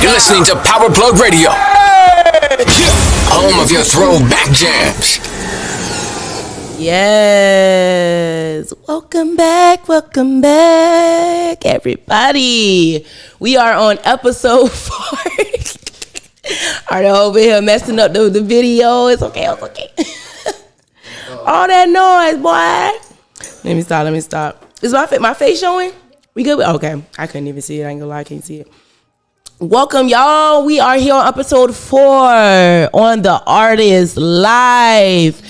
You're listening to Power Plug Radio, home of your throwback jams. Yes. Welcome back, everybody. We are on episode 4. Are over here messing up the video? It's okay. All that noise, boy. Let me stop. Is my face showing? We good? Okay. I couldn't even see it. I ain't gonna lie, I can't see it. Welcome, y'all. We are here on episode 4 on the Artist Lyfe.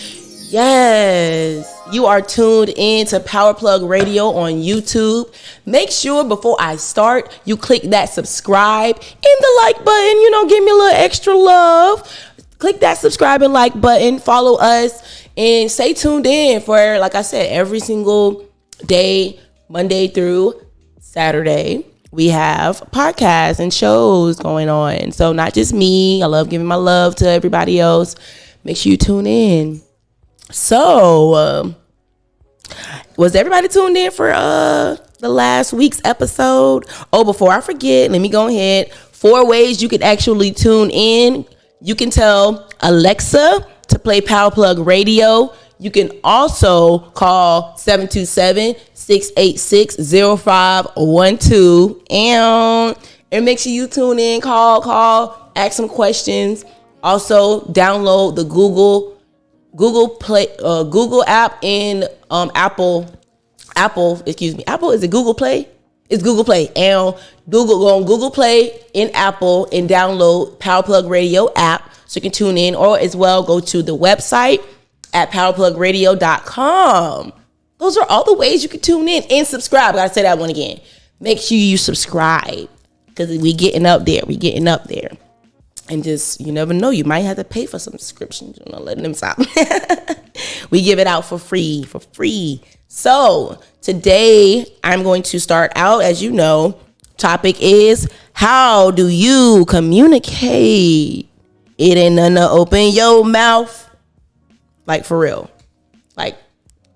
Yes. You are tuned in to Power Plug Radio on YouTube. Make sure before I start, you click that subscribe and the like button. Give me a little extra love. Click that subscribe and like button. Follow us and stay tuned in for, like I said, every single day, Monday through Saturday. We have podcasts and shows going on. So not just me. I love giving my love to everybody else. Make sure you tune in. So, was everybody tuned in for the last week's episode? Oh, before I forget, let me go ahead. 4 ways you can actually tune in. You can tell Alexa to play Power Plug Radio. You can also call 727-686-0512 and make sure you tune in, call, ask some questions. Also, download the Google app and Apple. Apple, is it Google Play? It's Google Play. And go on Google Play and Apple and download Power Plug Radio app so you can tune in, or as well go to the website at powerplugradio.com. Those are all the ways you can tune in and subscribe. I gotta say that one again. Make sure you subscribe because we getting up there. And just, you never know, you might have to pay for some subscriptions. Letting them stop. We give it out for free. So today I'm going to start out, as you know, topic is how do you communicate? It ain't nothing to open your mouth. Like, for real. Like,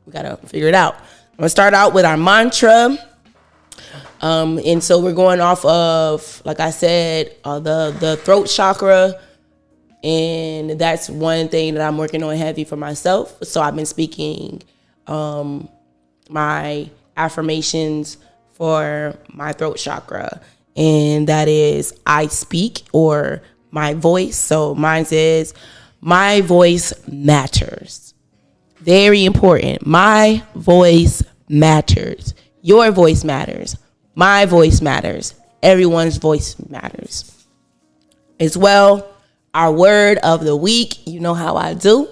we gotta figure it out. I'm gonna start out with our mantra. And so we're going off of, like I said, the throat chakra. And that's one thing that I'm working on heavy for myself. So I've been speaking my affirmations for my throat chakra. And that is I speak, or my voice. So mine says, my voice matters. Very important. My voice matters. Your voice matters. My voice matters. Everyone's voice matters. As well, our word of the week, you know how I do.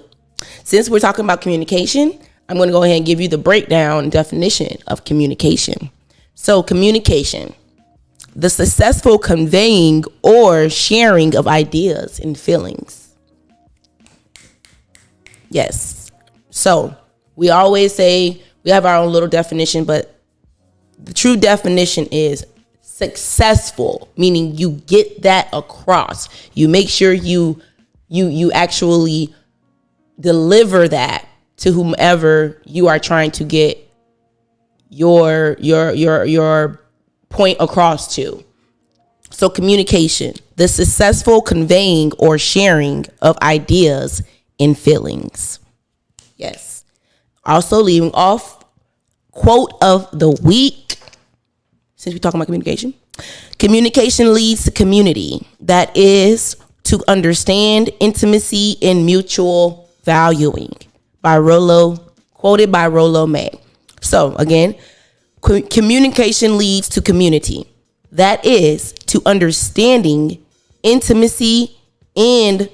Since we're talking about communication, I'm going to go ahead and give you the breakdown definition of communication. So communication, the successful conveying or sharing of ideas and feelings. Yes. So we always say we have our own little definition, but the true definition is successful, meaning you get that across. You make sure you actually deliver that to whomever you are trying to get your point across to. So communication, the successful conveying or sharing of ideas and feelings. Yes. Also leaving off quote of the week. Since we're talking about communication. Communication leads to community. That is to understand intimacy and mutual valuing. Quoted by Rollo May. So again, communication leads to community. That is to understanding intimacy and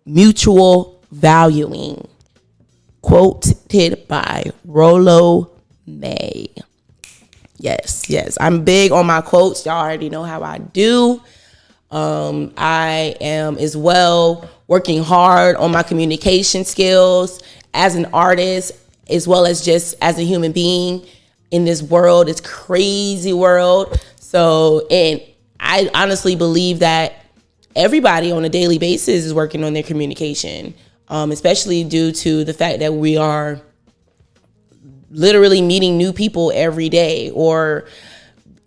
mutual valuing. Quoted by Rollo May. Yes. I'm big on my quotes. Y'all already know how I do. I am as well working hard on my communication skills as an artist, as well as just as a human being in this world, this crazy world. So, and I honestly believe that everybody on a daily basis is working on their communication, especially due to the fact that we are literally meeting new people every day, or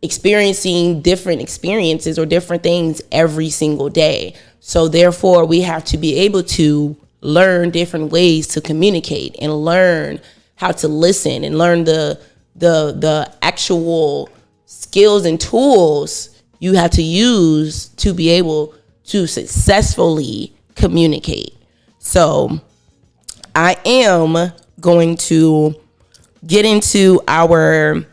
experiencing different experiences or different things every single day. So therefore, we have to be able to learn different ways to communicate and learn how to listen and learn the actual skills and tools you have to use to be able to successfully communicate. So I am going to get into our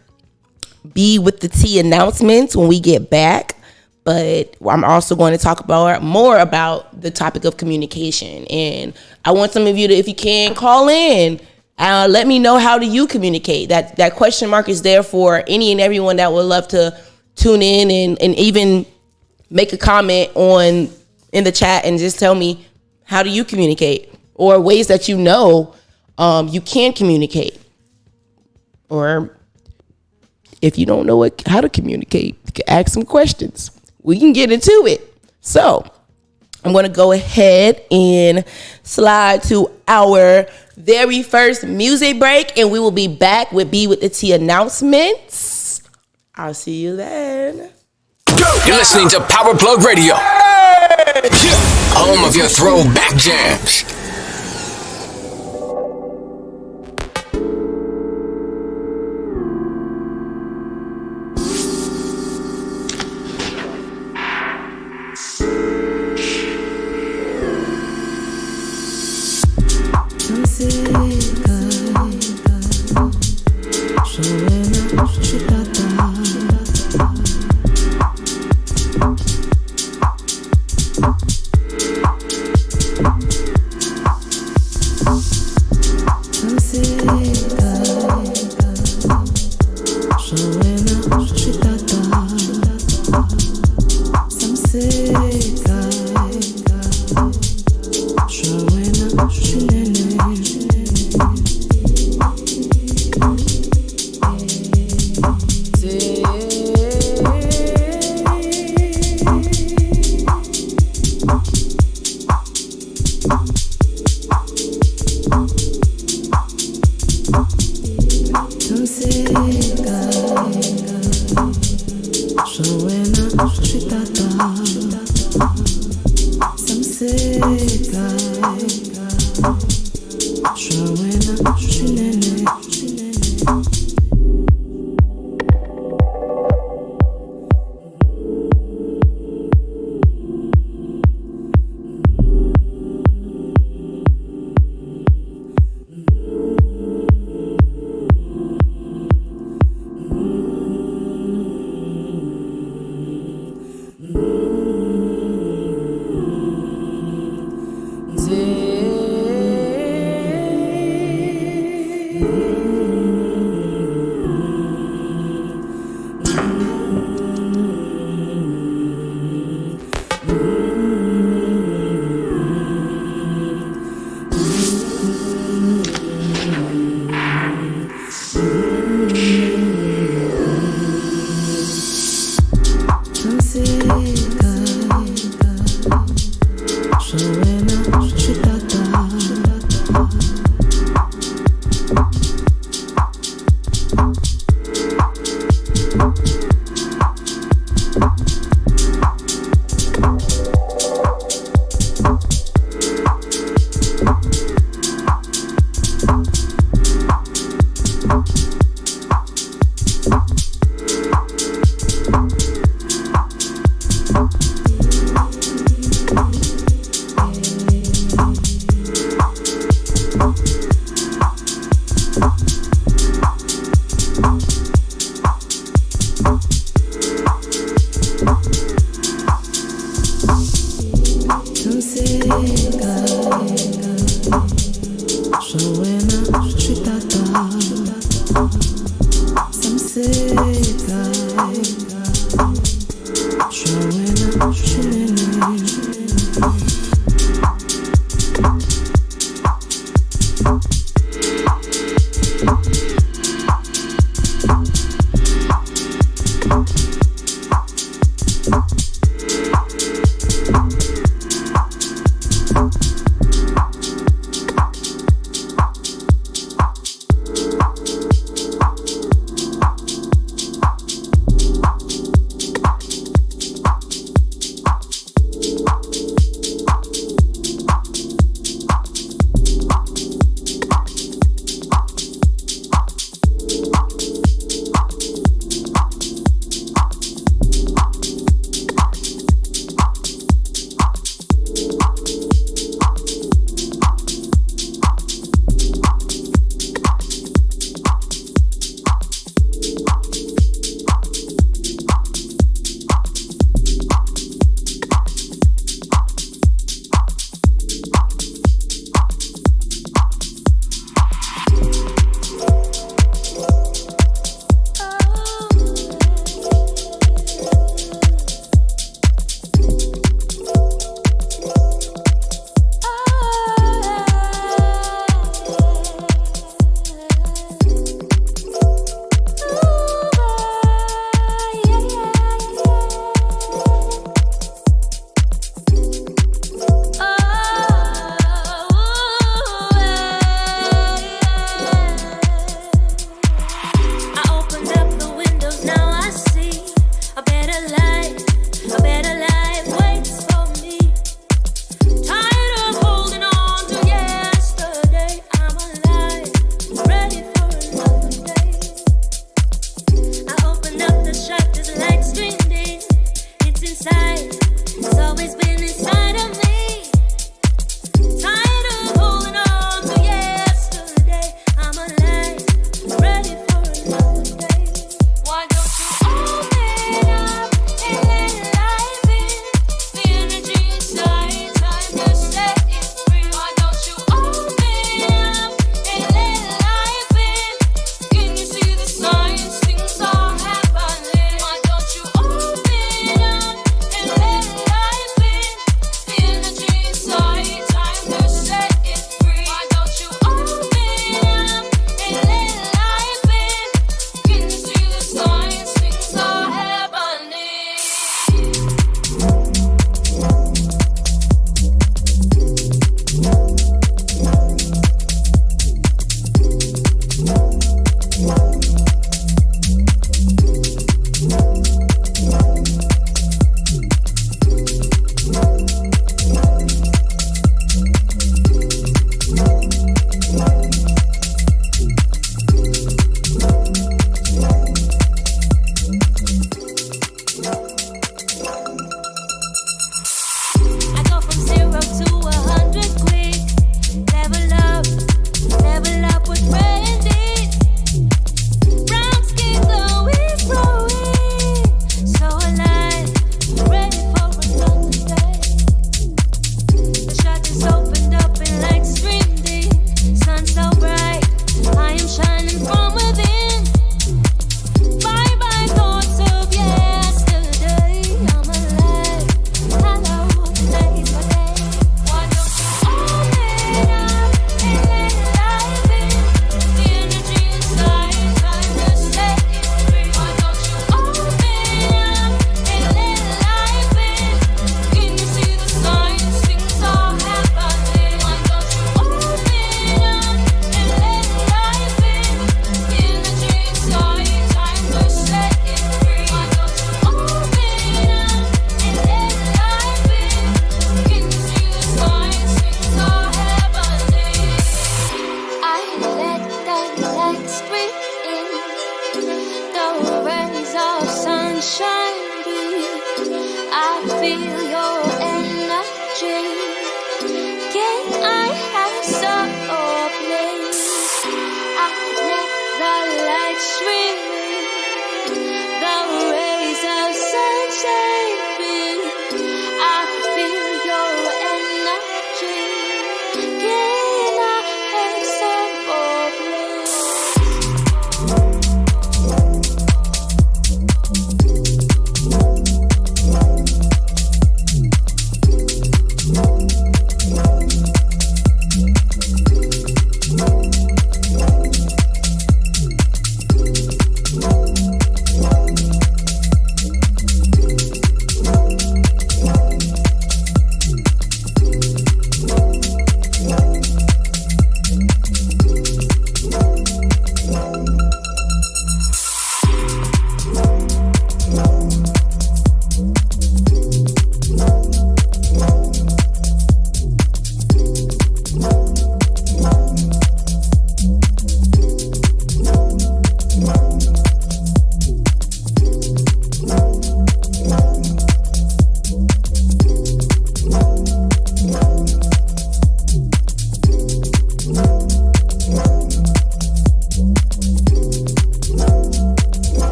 Be with the T announcements when we get back. But I'm also going to talk about more about the topic of communication. And I want some of you to, if you can, call in. Let me know, how do you communicate? That question mark is there for any and everyone that would love to tune in and even make a comment in the chat and just tell me, how do you communicate? Or ways that you you can communicate. Or if you don't know how to communicate, you can ask some questions. We can get into it. So I'm going to go ahead and slide to our very first music break, and we will be back with Be with the T announcements. I'll see you then. You're listening to Power Plug Radio, home of your throwback jams.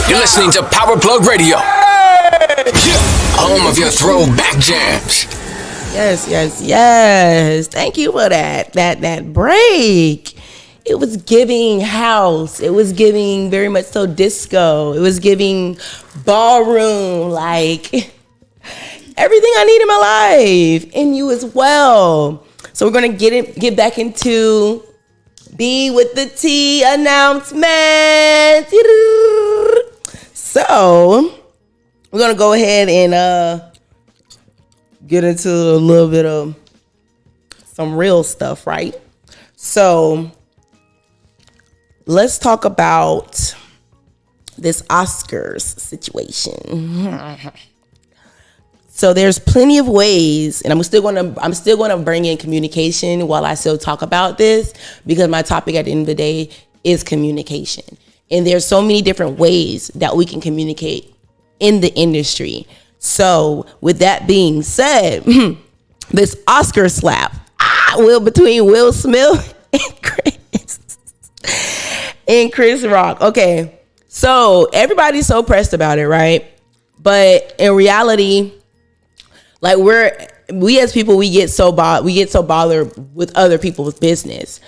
You're listening to Power Plug Radio. Home of your throwback jams. Yes. Thank you for that break. It was giving house. It was giving very much so disco. It was giving ballroom, like everything I need in my life, and you as well. So we're gonna get back into B with the T announcement. So we're gonna go ahead and get into a little bit of some real stuff, right? So let's talk about this Oscars situation. So there's plenty of ways, and I'm still gonna bring in communication while I still talk about this, because my topic at the end of the day is communication. And there's so many different ways that we can communicate in the industry. So with that being said, this Oscar slap between Will Smith and Chris Rock. Okay, so everybody's so pressed about it, right? But in reality, like we as people, we get so bothered with other people's business,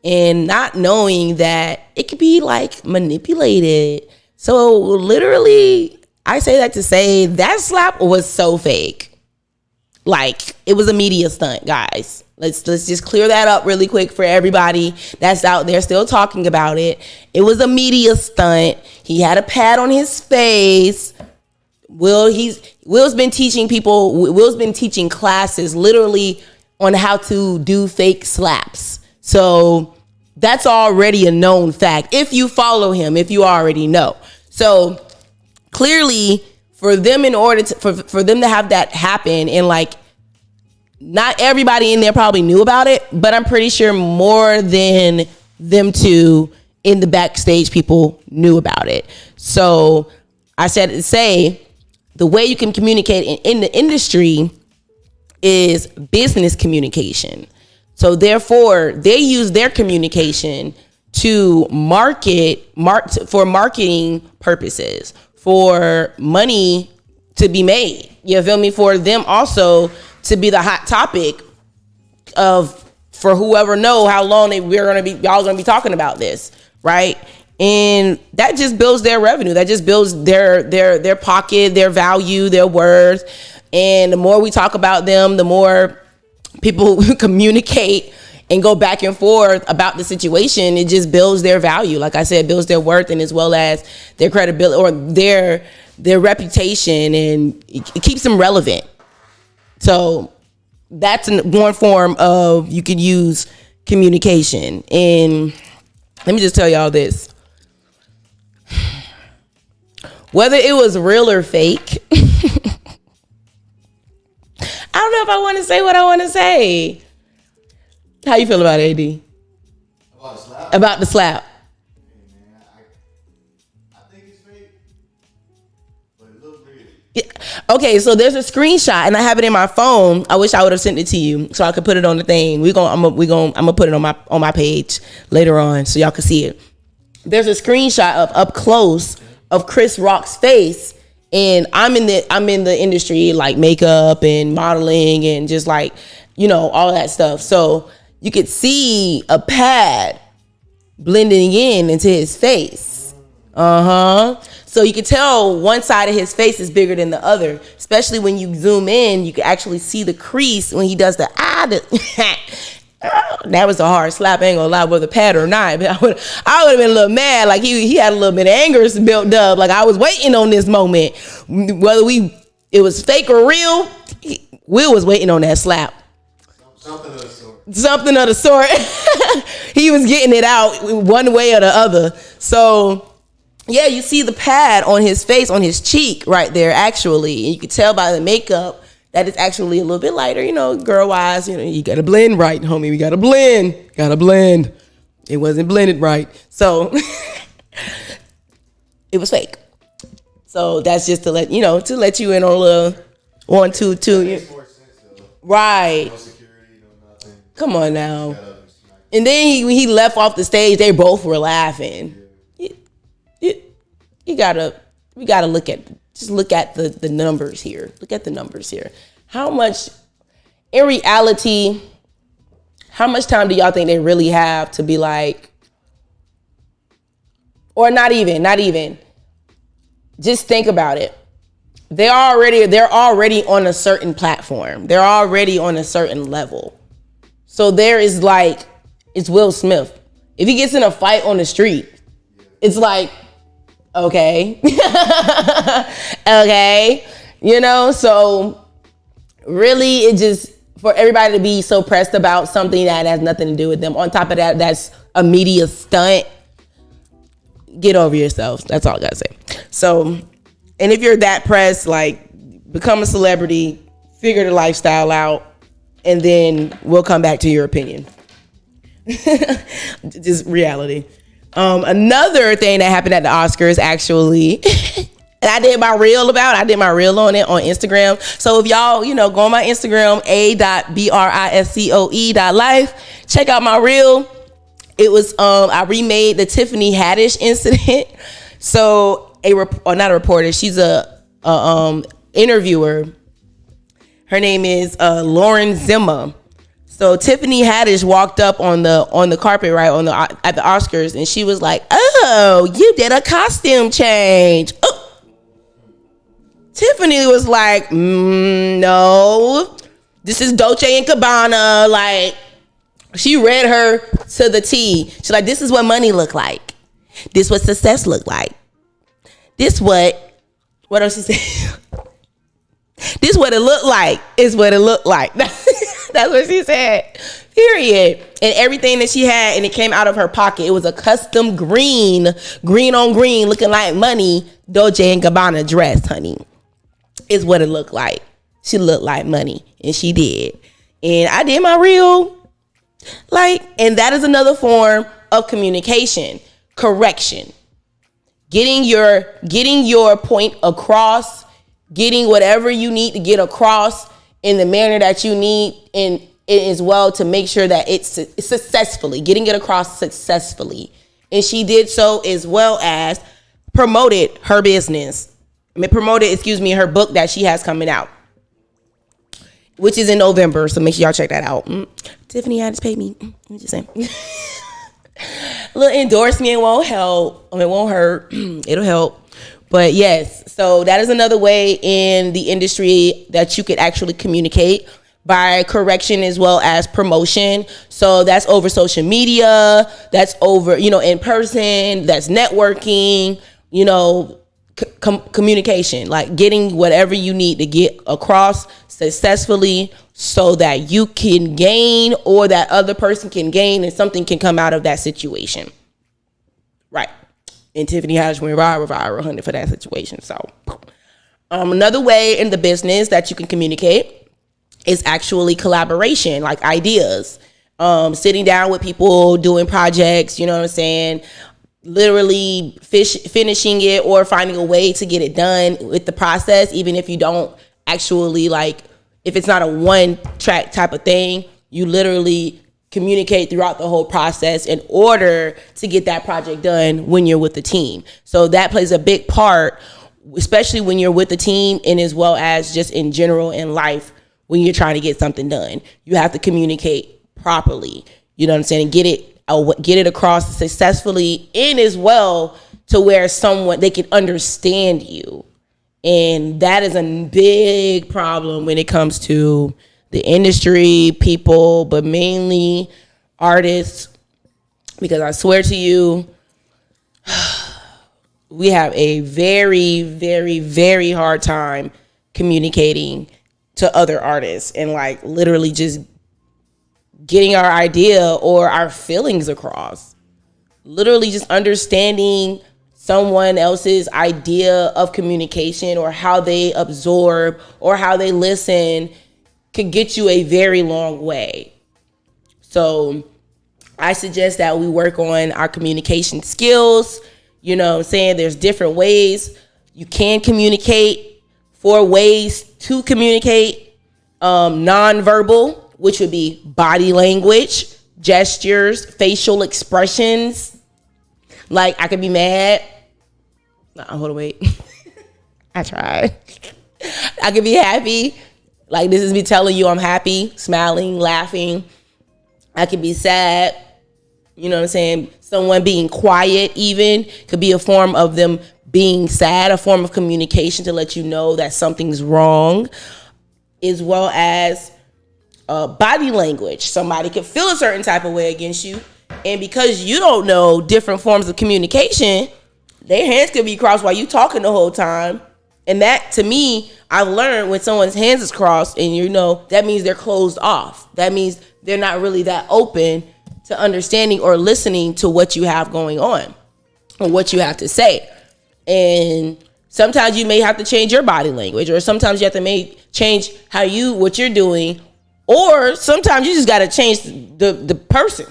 and not knowing that it could be like manipulated. So literally, I say that to say that slap was so fake. Like, it was a media stunt, guys. Let's just clear that up really quick for everybody that's out there still talking about it. It was a media stunt. He had a pad on his face. Will's been teaching classes literally on how to do fake slaps. So that's already a known fact. If you follow him, if you already know. So clearly, for them, in order to for them to have that happen, and like, not everybody in there probably knew about it, but I'm pretty sure more than them two in the backstage people knew about it. So I said to say, the way you can communicate in the industry is business communication. So therefore, they use their communication to for marketing purposes, for money to be made. You feel me? For them also to be the hot topic for whoever know how long y'all gonna be talking about this, right? And that just builds their revenue. That just builds their pocket, their value, their worth. And the more we talk about them, the more people communicate and go back and forth about the situation. It just builds their value. Like I said, builds their worth, and as well as their credibility or their reputation, and it keeps them relevant. So that's one form of you could use communication. And let me just tell y'all this. Whether it was real or fake, I don't know if I want to say what I want to say. How you feel about it, AD? About the slap? About the slap. Hey, man, I think it's fake, but it looks real. Yeah. Okay, so there's a screenshot, and I have it in my phone. I wish I would have sent it to you so I could put it on the thing. I'm gonna put it on my page later on so y'all can see it. There's a screenshot of up close of Chris Rock's face, and I'm in the industry, like makeup and modeling and just like, all that stuff. So you could see a pad blending into his face. So you could tell one side of his face is bigger than the other, especially when you zoom in. You can actually see the crease when he does the that was a hard slap. I ain't gonna lie, whether pad or not. But I would have been a little mad. Like he had a little bit of anger built up. Like I was waiting on this moment. Whether it was fake or real, Will was waiting on that slap. Something of the sort. Something of the sort. He was getting it out one way or the other. So yeah, you see the pad on his face, on his cheek right there, actually. And you can tell by the makeup that it's actually a little bit lighter, girl-wise. You got to blend right, homie. We got to blend. Got to blend. It wasn't blended right. So it was fake. So that's just to let you in on a little 1, 2, 2. Right. No security, no nothing. Come on now. And then when he left off the stage, they both were laughing. You we gotta look at the numbers here. Look at the numbers here. How much, in reality, how much time do y'all think they really have to be like, or not even, just think about it. They're already on a certain platform. They're already on a certain level. So there is like, it's Will Smith. If he gets in a fight on the street, it's like, okay. Okay. You know, so really it just, for everybody to be so pressed about something that has nothing to do with them. On top of that, that's a media stunt. Get over yourselves. That's all I gotta say. So, and if you're that pressed, like, become a celebrity, figure the lifestyle out, and then we'll come back to your opinion. Just reality. Another thing that happened at the Oscars, actually, and I did my reel on it on Instagram. So if y'all, go on my Instagram, a.briscoe.life, check out my reel. It was, I remade the Tiffany Haddish incident. So not a reporter, she's a interviewer. Her name is Lauren Zimmer. So Tiffany Haddish walked up on the carpet, right, at the Oscars, and she was like, "Oh, you did a costume change." Oh. Tiffany was like, "No, this is Dolce and Gabbana." Like, she read her to the T. She's like, "This is what money look like. This what success look like. This what else she said? This what it looked like is what it looked like." That's what she said. Period. And everything that she had, and it came out of her pocket. It was a custom green on green, looking like money, Dolce and Gabbana dress, honey. Is what it looked like. She looked like money, and she did. And I did my reel. And that is another form of communication, correction. Getting your point across, getting whatever you need to get across in the manner that you need, and as well to make sure that it's successfully, getting it across successfully. And she did so, as well as promoted her business. Her book that she has coming out, which is in November. So make sure y'all check that out. Tiffany Haddish paid me. I'm just saying. A little endorsement won't help. It won't hurt. It'll help. But yes, so that is another way in the industry that you could actually communicate, by correction as well as promotion. So that's over social media, that's over, in person, that's networking, communication, like getting whatever you need to get across successfully so that you can gain, or that other person can gain, and something can come out of that situation. Right. And Tiffany Haddish went viral, honey, for that situation. So another way in the business that you can communicate is actually collaboration, like ideas, sitting down with people, doing projects, you know what I'm saying? Literally finishing it, or finding a way to get it done with the process, even if you don't actually, if it's not a one track type of thing, you literally communicate throughout the whole process in order to get that project done when you're with the team. So that plays a big part, especially when you're with the team, and as well as just in general in life, when you're trying to get something done. You have to communicate properly, you know what I'm saying, and get it across successfully, and as well to where they can understand you. And that is a big problem when it comes to the industry, people, but mainly artists, because I swear to you, we have a very, very, very hard time communicating to other artists, and literally just getting our idea or our feelings across. Literally just understanding someone else's idea of communication, or how they absorb or how they listen, could get you a very long way. So I suggest that we work on our communication skills. You know what I'm saying? There's different ways you can communicate, 4 ways to communicate. Nonverbal, which would be body language, gestures, facial expressions. I could be mad. Hold on, wait. I tried. I could be happy. Like, this is me telling you I'm happy, smiling, laughing. I could be sad. You know what I'm saying? Someone being quiet even could be a form of them being sad, a form of communication to let you know that something's wrong, as well as body language. Somebody could feel a certain type of way against you, and because you don't know different forms of communication, their hands could be crossed while you talking the whole time. And that, to me, I've learned when someone's hands is crossed, and you know, that means they're closed off. That means they're not really that open to understanding or listening to what you have going on or what you have to say. And sometimes you may have to change your body language, or sometimes you have to change what you're doing, or sometimes you just got to change the person.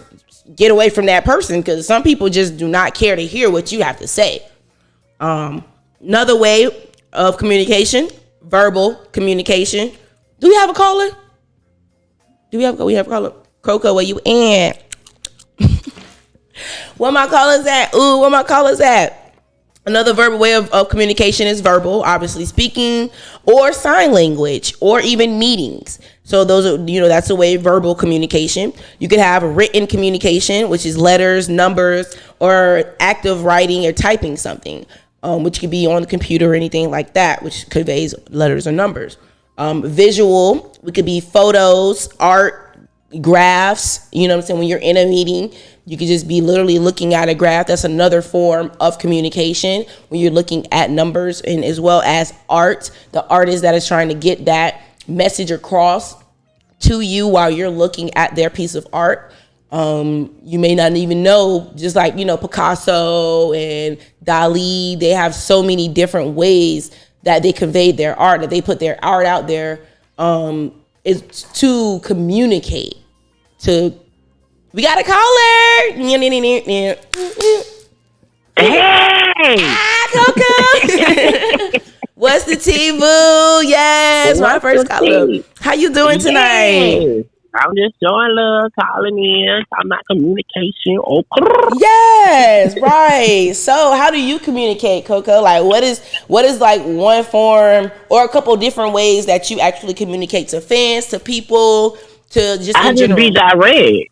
Get away from that person, because some people just do not care to hear what you have to say. Another way of communication, verbal communication. Do we have a caller? We have a caller? Coco, where you at? Where my callers at? Ooh, where my callers at? Another verbal way of communication is verbal, obviously speaking, or sign language, or even meetings. So those are, that's a way of verbal communication. You could have written communication, which is letters, numbers, or active writing or typing something, which could be on the computer or anything like that, which conveys letters or numbers. Visual, it could be photos, art, graphs. You know what I'm saying? When you're in a meeting, you could just be literally looking at a graph. That's another form of communication when you're looking at numbers, and as well as art. The artist that is trying to get that message across to you while you're looking at their piece of art. You may not even know, just like, Picasso and Dali, they have so many different ways that they conveyed their art, that they put their art out there, is to communicate to. We got a caller. Hey, Coco. What's the tea, boo? Yes, my first caller. How you doing tonight? Yes. I'm just showing love, calling in. I'm not communication. Oh, yes, right. So, how do you communicate, Coco? Like, what is like one form or a couple different ways that you actually communicate to fans, to people, to just I in just general? be direct.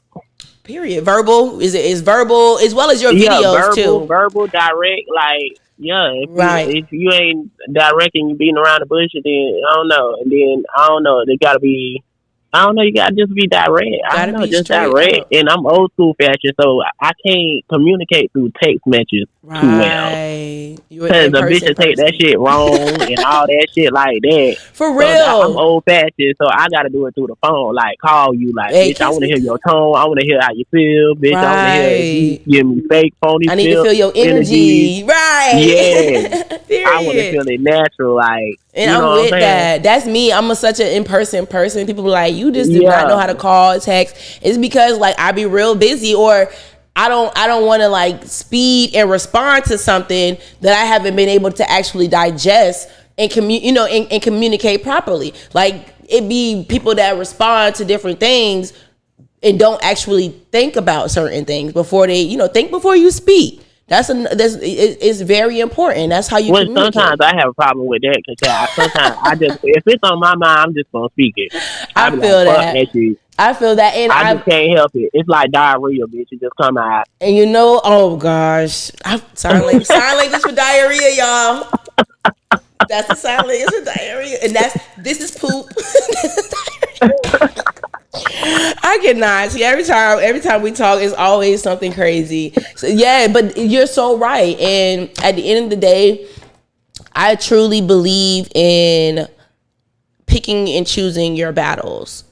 Period. Verbal is verbal, as well as your videos too. Verbal, direct. Like, if you ain't direct and you beating around the bush, then I don't know. And then I don't know. They gotta be. I don't know. You gotta just be direct. I don't know, just direct. Up. And I'm old school fashion, so I can't communicate through text messages too well. Because the bitches take that shit wrong and all that shit like that. For real. So I'm old fashioned, so I gotta do it through the phone. Like, call you, like, bitch, I want to hear your tone. I want to hear how you feel, bitch. I want to hear you give me fake, phony. I need to feel your energy. Right. Yeah. I want to feel it natural, like. And I'm with that. That's me. I'm such an in-person person. People be like, you just do not know how to call, text. It's because, like, I be real busy, or I don't want to, like, speed and respond to something that I haven't been able to actually digest and and communicate properly. Like, it be people that respond to different things and don't actually think about certain things before they, think before you speak. It's very important. That's how you communicate. Sometimes I have a problem with that, because sometimes I just, if it's on my mind, I'm just gonna speak it. I feel that. I feel that, and I just can't help it. It's like diarrhea, bitch. It just come out. And oh gosh, sign language for diarrhea, y'all. That's the sign language for diarrhea, and this is poop. I cannot see every time we talk, it's always something crazy. So yeah, but you're so right. And at the end of the day, I truly believe in picking and choosing your battles.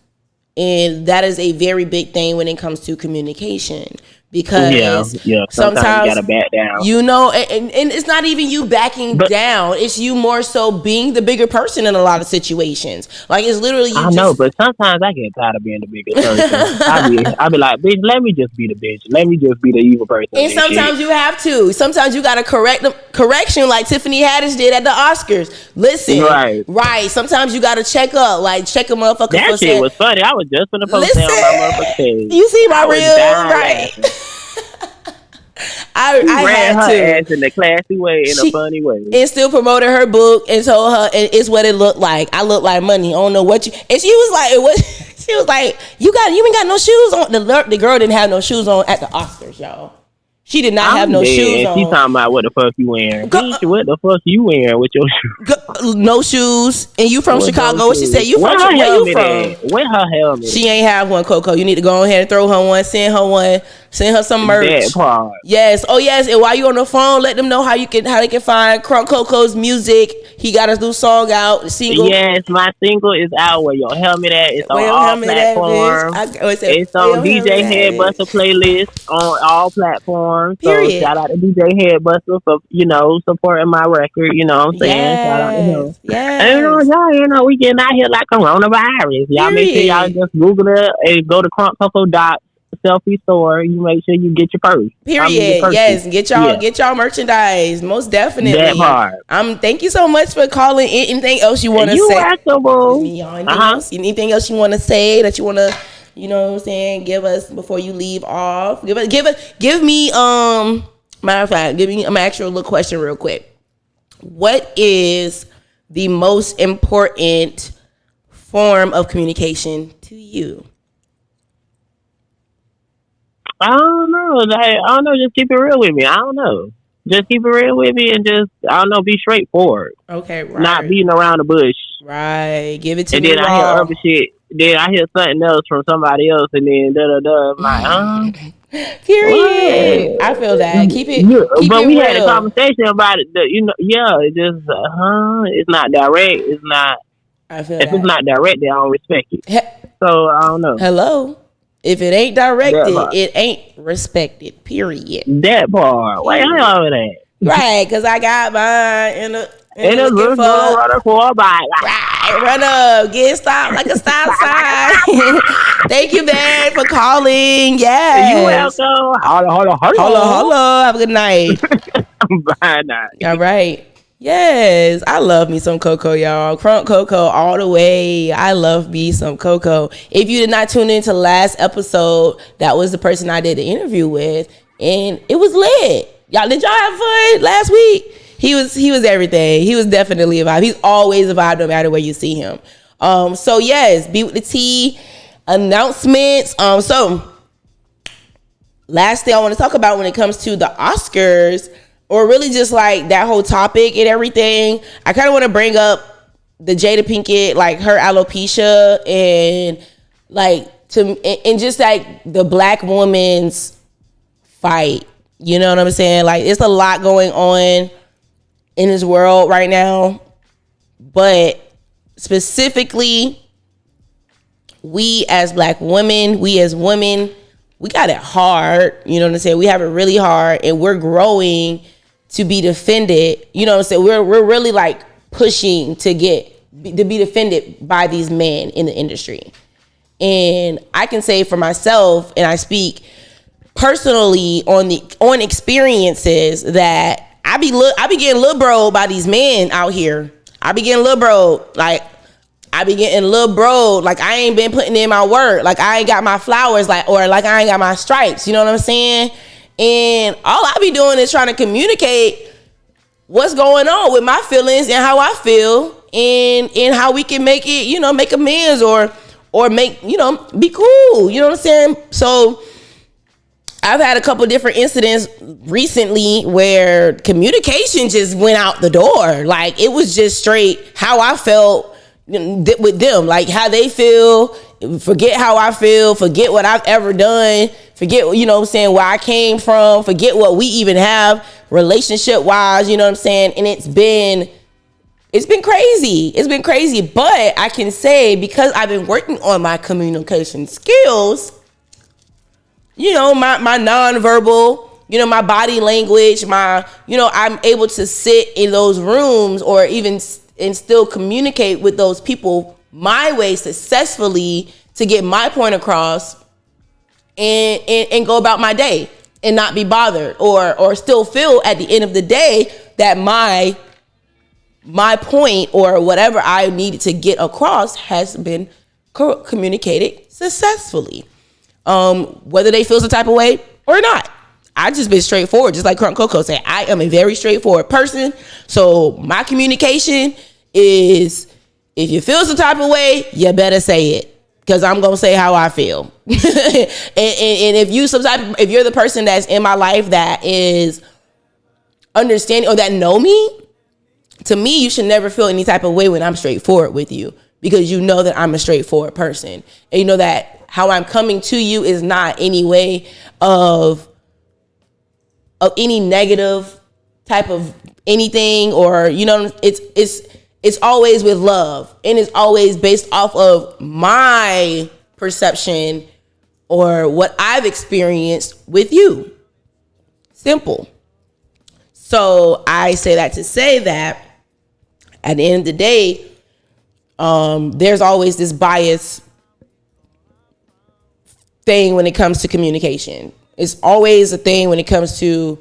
And that is a very big thing when it comes to communication. Because sometimes you gotta back down. And it's not even you backing down. It's you more so being the bigger person in a lot of situations. Like, it's literally you. I know, but sometimes I get tired of being the bigger person. I be like, bitch, let me just be the bitch. Let me just be the evil person. And sometimes you have to. Sometimes you gotta correction, like Tiffany Haddish did at the Oscars. Listen, right. Sometimes you gotta check up, like check a motherfucker. That shit was funny. I was just gonna post that on my motherfucking page. You see my reel, right? I ran had her to ass in a classy way, in a funny way, and still promoted her book and told her, and it's what it looked like. I look like money. I don't know what you. And she was like, she was like, you ain't got no shoes on. The girl didn't have no shoes on at the Oscars, y'all. She did not have no shoes on. She talking about what the fuck you wearing. Bitch, what the fuck you wearing with your shoes? No shoes. And you from Chicago. No what she said, where you from? Where her helmet? She ain't have one, Coco. You need to go ahead and throw her one. Send her one. Send her some merch. That part. Yes. Oh, yes. And while you on the phone, let them know how they can find Crunk Coco's music. He got a new song out. The single. Yes, my single is out. Where your helmet at? It's on all platforms. It's on DJ Headbuster playlist on all platforms. Period. So shout out to DJ Headbuster for supporting my record. You know what I'm saying? Yes. Shout out to him. Yes. And y'all, we getting out here like coronavirus. Y'all make sure y'all just Google it and go to crunkcoco.selfie store. You make sure you get your purse. Period. Yes, get y'all merchandise. Most definitely. That part. Thank you so much for calling. Anything else you want to say? You welcome. Anything else you want to say that you want to, you know what I'm saying, give us before you leave off? Give me matter of fact, I'm gonna ask you a little question real quick. What is the most important form of communication to you? I don't know. Just keep it real with me. I don't know. Just keep it real with me and just, be straightforward. Okay, right. Not beating around the bush. Right. Give it to me. And then I hear other shit. Then I hear something else from somebody else and then I'm like, Period. I feel that. Keep it but we real. had a conversation about it. It just, it's not direct. It's not. If it's not direct, they don't respect it. So, I don't know. Hello? If it ain't directed, it ain't respected. Period. That part. Wait, how over that? Right, because I got mine in a good runner for a bike. Right, run up, get stopped like a stop sign. Thank you, man, for calling. Yes. You welcome. Holla. Have a good night. Bye now. All right. Yes, I love me some Coco, y'all. Crunk Coco all the way. I love me some Coco. If you did not tune into last episode, that was the person I did the interview with, and it was lit. Did y'all have fun last week? He was everything. He was definitely a vibe. He's always a vibe no matter where you see him. So yes, Be With the T announcements. So last thing I want to talk about when it comes to the Oscars, or really just like that whole topic and everything, I kind of want to bring up the Jada Pinkett, like her alopecia, and just like the black woman's fight. You know what I'm saying? Like, it's a lot going on in this world right now, but specifically, we as black women, we as women, we got it hard. You know what I'm saying? We have it really hard, and we're growing to be defended. You know what I'm saying? We're really like pushing to be defended by these men in the industry. And I can say for myself, and I speak personally on experiences, that I be getting little bro by these men out here. I be getting little bro, like I ain't been putting in my work, like I ain't got my flowers, or like I ain't got my stripes. You know what I'm saying? And all I be doing is trying to communicate what's going on with my feelings and how I feel, and how we can make it, make amends or make, be cool. You know what I'm saying? So I've had a couple different incidents recently where communication just went out the door. Like, it was just straight how I felt with them, like how they feel. Forget how I feel, forget what I've ever done, forget, where I came from, forget what we even have relationship wise, you know what I'm saying? And it's been crazy. It's been crazy. But I can say, because I've been working on my communication skills, my nonverbal, my body language, I'm able to sit in those rooms or even and still communicate with those people my way successfully to get my point across and go about my day and not be bothered, or still feel at the end of the day that my point or whatever I needed to get across has been communicated successfully. Whether they feel some type of way or not, I just been straightforward, just like Crunk Coco said. I am a very straightforward person. So my communication is, if you feel some type of way, you better say it. Because I'm gonna say how I feel. and if you're the person that's in my life that is understanding or that know me, to me, you should never feel any type of way when I'm straightforward with you, because you know that I'm a straightforward person. And you know that how I'm coming to you is not any way of any negative type of anything, or, you know, it's always with love, and it's always based off of my perception or what I've experienced with you. Simple. So I say that to say that at the end of the day, there's always this bias thing when it comes to communication. It's always a thing when it comes to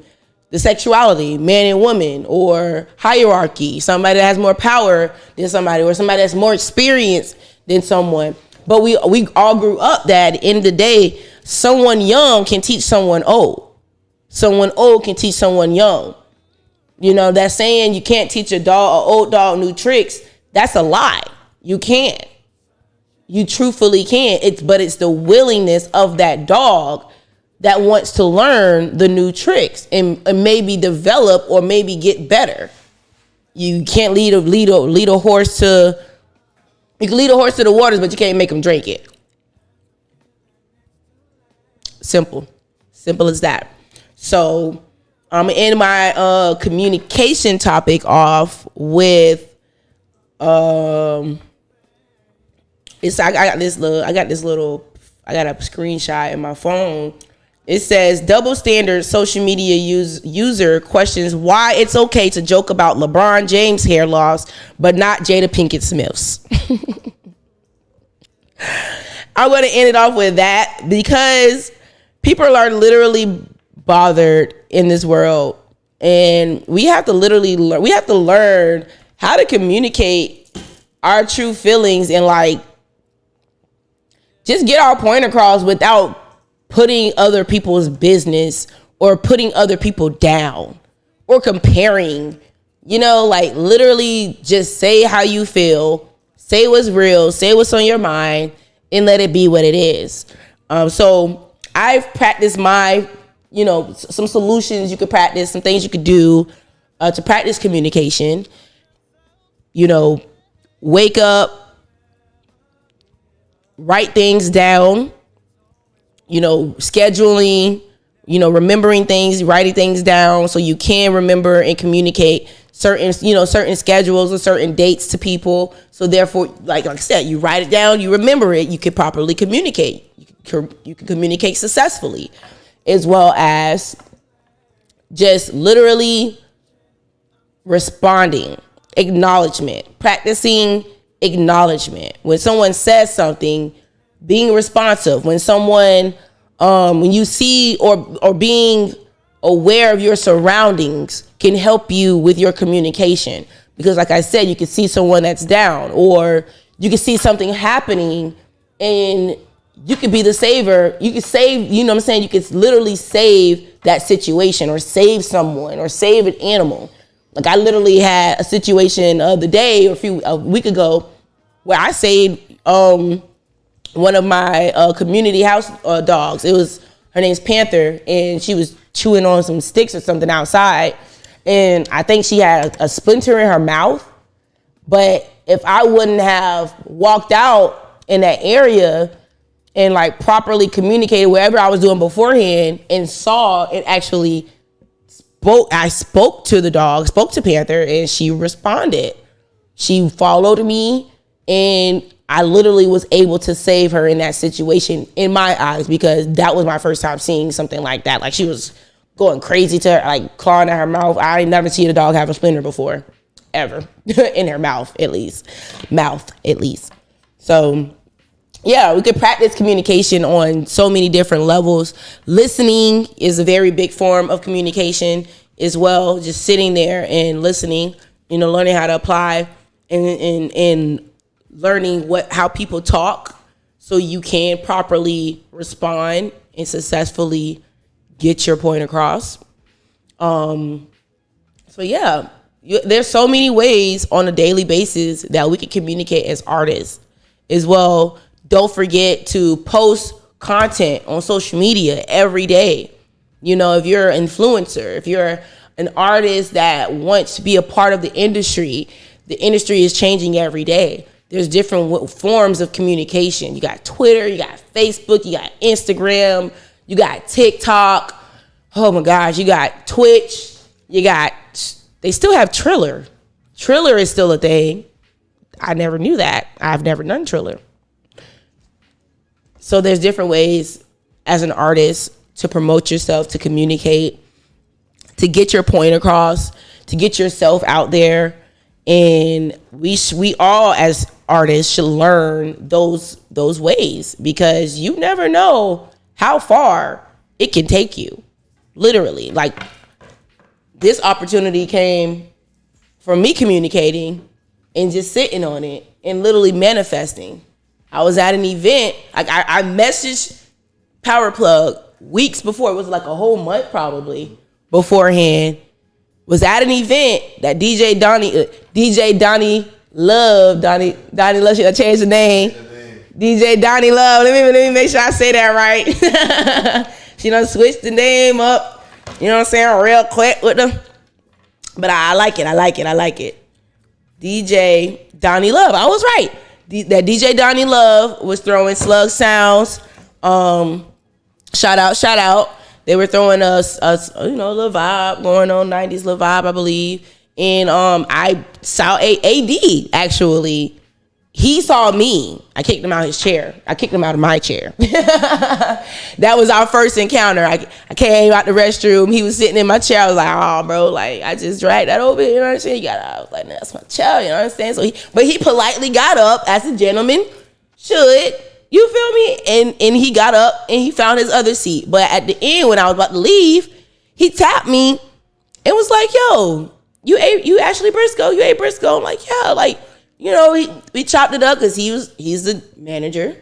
the sexuality, man and woman, or hierarchy, somebody that has more power than somebody, or somebody that's more experienced than someone. But we all grew up that at the end of the day, someone young can teach someone old. Someone old can teach someone young. You know, that saying, you can't teach an old dog new tricks, that's a lie. You can't. You truthfully can't. But it's the willingness of that dog that wants to learn the new tricks and maybe develop or maybe get better. You can't lead a horse to, you can lead a horse to the waters, but you can't make him drink it. Simple as that. So I'm gonna end my communication topic off with I got a screenshot in my phone. It says, double standard social media user questions why it's okay to joke about LeBron James hair loss, but not Jada Pinkett Smith's. I'm going to end it off with that, because people are literally bothered in this world. And we have to learn how to communicate our true feelings and like just get our point across without putting other people's business or putting other people down or comparing, you know, like literally just say how you feel, say what's real, say what's on your mind, and let it be what it is. So I've practiced my, you know, some solutions you could practice, some things you could do to practice communication. You know, wake up, write things down, you know, scheduling, you know, remembering things, writing things down so you can remember and communicate certain schedules or certain dates to people. So therefore, like I said, you write it down, you remember it, you can properly communicate. You can communicate successfully, as well as just literally responding, acknowledgement, practicing acknowledgement. When someone says something, being responsive. When someone, when you see or being aware of your surroundings can help you with your communication. Because like I said, you can see someone that's down, or you can see something happening and you could be the saver. You could save, you know what I'm saying? You could literally save that situation or save someone or save an animal. Like I literally had a situation the other day or a week ago where I saved one of my community house dogs. Her name's Panther, and she was chewing on some sticks or something outside, and I think she had a splinter in her mouth. But if I wouldn't have walked out in that area and like properly communicated wherever I was doing beforehand and saw and actually I spoke to the dog, spoke to Panther, and she responded. She followed me, and I literally was able to save her in that situation in my eyes, because that was my first time seeing something like that. Like she was going crazy to her, like clawing at her mouth. I ain't never seen a dog have a splinter before, ever, in her mouth at least. So yeah, we could practice communication on so many different levels. Listening is a very big form of communication as well. Just sitting there and listening, you know, learning how to apply and learning how people talk so you can properly respond and successfully get your point across. So yeah, there's so many ways on a daily basis that we can communicate as artists as well. Don't forget to post content on social media every day. You know, if you're an influencer, if you're an artist that wants to be a part of the industry is changing every day. There's different forms of communication. You got Twitter, you got Facebook, you got Instagram, you got TikTok. Oh my gosh, you got Twitch. They still have Triller. Triller is still a thing. I never knew that. I've never done Triller. So there's different ways as an artist to promote yourself, to communicate, to get your point across, to get yourself out there. And we all as artists should learn those ways, because you never know how far it can take you. Literally, like this opportunity came from me communicating and just sitting on it and literally manifesting. I was at an event. I messaged Power Plug weeks before. It was like a whole month probably beforehand. Was at an event that DJ Donnie Love, should I change the name? DJ Donnie Love. Let me make sure I say that right. She done switched the name up. You know what I'm saying? Real quick with them. But I like it. DJ Donnie Love. I was right. That DJ Donnie Love was throwing Slug Sounds. Shout out. They were throwing us, a little vibe going on, 90s little vibe, I believe. And I saw AD actually. He saw me. I kicked him out of his chair. I kicked him out of my chair. That was our first encounter. I came out the restroom. He was sitting in my chair. I was like, oh, bro, like, I just dragged that over. You know what I'm saying? I was like, that's my chair. You know what I'm saying? But he politely got up, as a gentleman should. You feel me? And he got up and he found his other seat. But at the end, when I was about to leave, he tapped me and was like, yo, you Ashley Briscoe? You ate Briscoe? I'm like, yeah, like, you know, we chopped it up because he's the manager.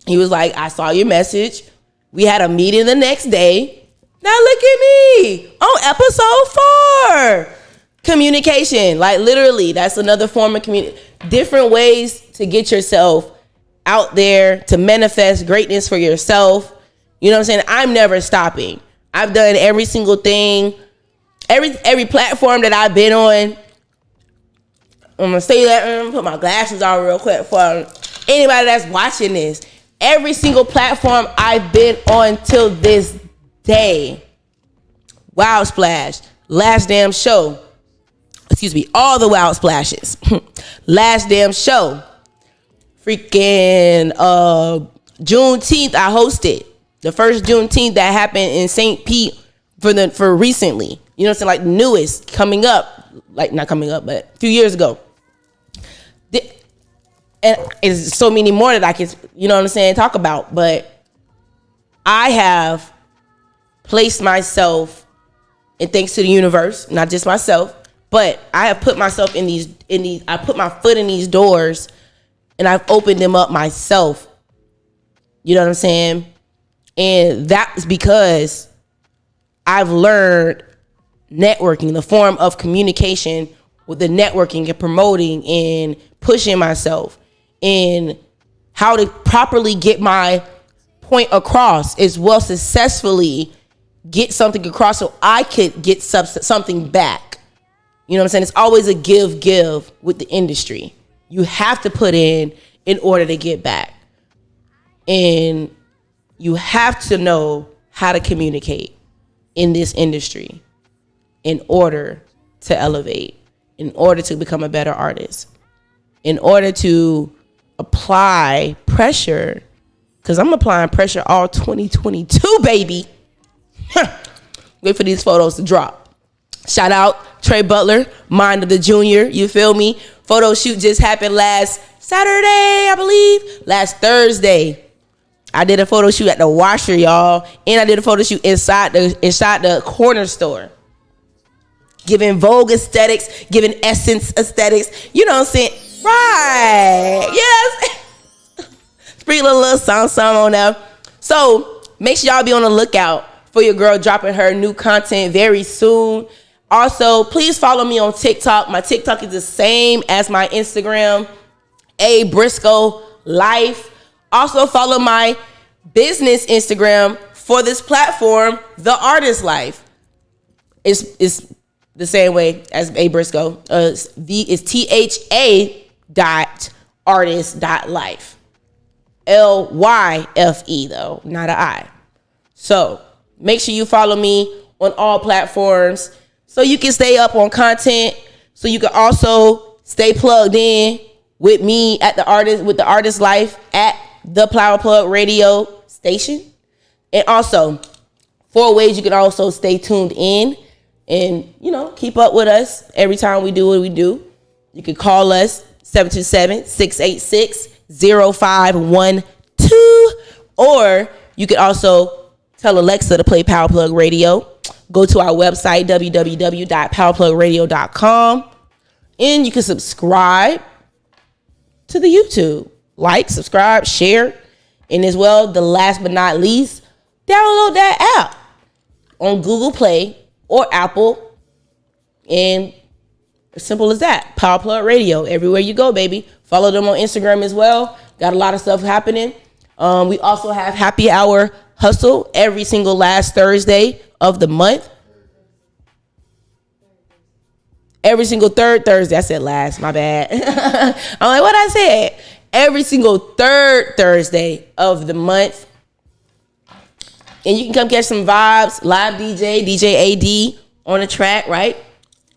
He was like, I saw your message. We had a meeting the next day. Now look at me on episode 4. Communication. Like literally, that's another form of communication. Different ways to get yourself out there, to manifest greatness for yourself. You know what I'm saying? I'm never stopping. I've done every single thing, every platform that I've been on. I'm gonna say that. I'm gonna put my glasses on real quick for anybody that's watching this. Every single platform I've been on till this day. Wow Splash, Last Damn Show. Excuse me, all the Wow Splashes. Last Damn Show. Freaking Juneteenth I hosted. The first Juneteenth that happened in St. Pete for recently. You know what I'm saying? Like newest coming up. Like not coming up, but a few years ago. And there's so many more that I can, you know what I'm saying, talk about. But I have placed myself, and thanks to the universe, not just myself, but I have put myself in these, I put my foot in these doors and I've opened them up myself. You know what I'm saying? And that's because I've learned networking, the form of communication with the networking and promoting and pushing myself, and how to properly get my point across as well, successfully get something across so I could get something back. You know what I'm saying? It's always a give with the industry. You have to put in order to get back. And you have to know how to communicate in this industry in order to elevate, in order to become a better artist, in order to apply pressure, because I'm applying pressure all 2022, baby. Wait for these photos to drop. Shout out Trey Butler, Mind of the Junior, you feel me? Photo shoot just happened last Saturday, I believe. Last Thursday. I did a photo shoot at the Washer, y'all. And I did a photo shoot inside the corner store. Giving Vogue aesthetics, giving Essence aesthetics. You know what I'm saying? Right. Yes. Sprinkle a little song on there. So make sure y'all be on the lookout for your girl dropping her new content very soon. Also, please follow me on TikTok. My TikTok is the same as my Instagram, A Briscoe Lyfe. Also, follow my business Instagram for this platform, The Artist Lyfe. It's the same way as A Briscoe. It's THA.artist.life. LYFE though, not an I. So make sure you follow me on all platforms so you can stay up on content. So you can also stay plugged in with me at the Artist Lyfe at the Power Plug Radio station. And also 4 ways you can also stay tuned in and, keep up with us every time we do what we do. You can call us 727-686-0512, or you can also tell Alexa to play Power Plug Radio. Go to our website, www.powerplugradio.com, and you can subscribe to the YouTube. Like, subscribe, share, and as well, the last but not least, download that app on Google Play or Apple, and as simple as that. Power Plug Radio, everywhere you go, baby. Follow them on Instagram as well. Got a lot of stuff happening. We also have Happy Hour Hustle every single last Thursday of the month. Every single third Thursday. I said last, my bad. I'm like, what I said? Every single third Thursday of the month. And you can come catch some vibes. Live DJ AD on the track, right?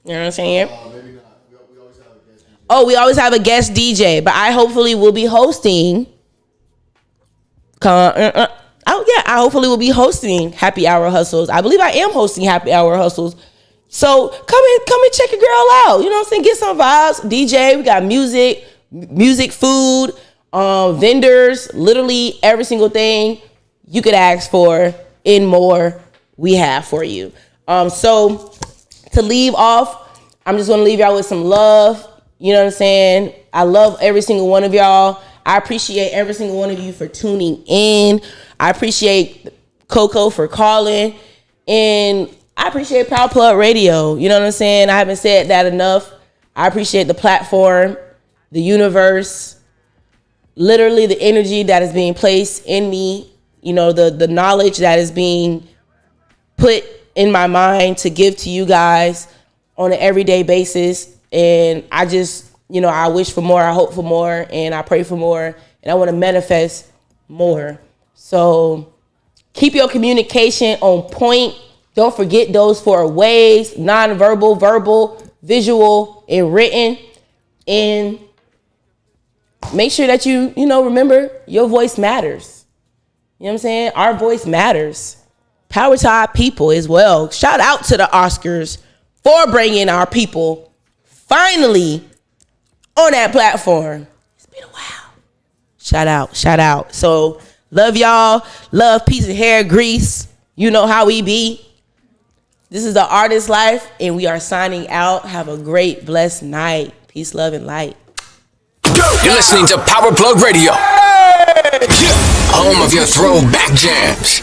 You know what I'm saying? Maybe not. We always have a guest DJ. Oh, we always have a guest DJ, but I hopefully will be hosting. I hopefully will be hosting Happy Hour Hustles. I believe I am hosting Happy Hour Hustles. So come and check your girl out. You know what I'm saying? Get some vibes. DJ, we got music, food, vendors, literally every single thing you could ask for and more we have for you. So to leave off, I'm just going to leave y'all with some love. You know what I'm saying? I love every single one of y'all. I appreciate every single one of you for tuning in. I appreciate Coco for calling. And I appreciate Power Plug Radio. You know what I'm saying? I haven't said that enough. I appreciate the platform, the universe, literally the energy that is being placed in me. The knowledge that is being put in my mind to give to you guys on an everyday basis. And I just, I wish for more, I hope for more, and I pray for more, and I want to manifest more. So keep your communication on point. Don't forget those 4 ways: nonverbal, verbal, visual, and written. And make sure that you remember your voice matters. You know what I'm saying? Our voice matters. Power to our people as well. Shout out to the Oscars for bringing our people finally on that platform. It's been a while. Shout out. So love y'all. Love, peace, and hair grease. You know how we be. This is the Artist Lyfe, and we are signing out. Have a great, blessed night. Peace, love, and light. You're listening to Power Plug Radio, home of your throwback jams.